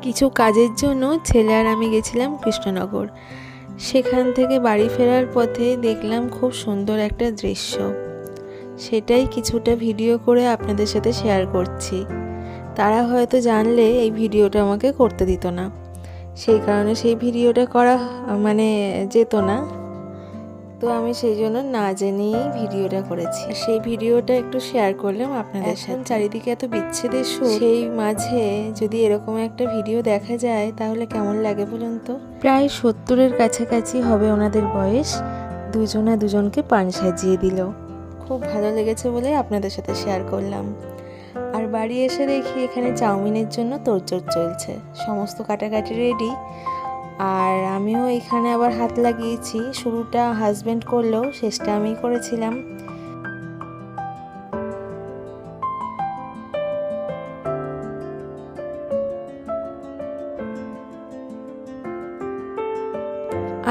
কিছু কাজের জন্য ছেলে আর আমি গেছিলাম কৃষ্ণনগর। সেখান থেকে বাড়ি ফেরার পথে দেখলাম খুব সুন্দর একটা দৃশ্য, সেটাই কিছুটা ভিডিও করে আপনাদের সাথে শেয়ার করছি। তারা হয়তো জানলে এই ভিডিওটা আমাকে করতে দিত না, সেই কারণে সেই ভিডিওটা করা যেত না। তো আমি সেই জন্য না জেনেই ভিডিওটা করেছি। সেই ভিডিওটা একটু শেয়ার করলাম আপনাদের সাথে। চারিদিকে এত বিচ্ছেদের সুর, সেই মাঝে যদি এরকম একটা ভিডিও দেখা যায় তাহলে কেমন লাগে বলুন তো। প্রায় 70-এর কাছাকাছি হবে ওনাদের বয়স। দুজনা দুজনকে পান সাজিয়ে দিল। খুব ভালো লেগেছে বলে আপনাদের সাথে শেয়ার করলাম। আর বাড়ি এসে দেখি এখানে চাউমিনের জন্য তোড়জোড় চলছে, সমস্ত কাটাকাটি রেডি। আর আমিও এখানে আবার হাত লাগিয়েছি। শুরুটা হাজব্যান্ড করলেও শেষটা আমিই করেছিলাম।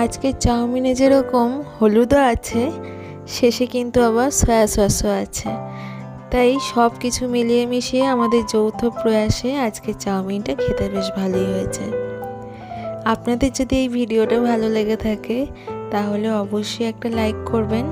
আজকে চাউমিনে যেরকম হলুদও আছে, শেষে কিন্তু আবার সয়া সসও আছে। তাই সব কিছু মিলিয়ে মিশিয়ে আমাদের যৌথ প্রয়াসে আজকে চাউমিনটা খেতে বেশ ভালোই হয়েছে। আপনাদের যদি এই ভিডিওটা ভালো লেগে থাকে তাহলে অবশ্যই একটা লাইক করবেন।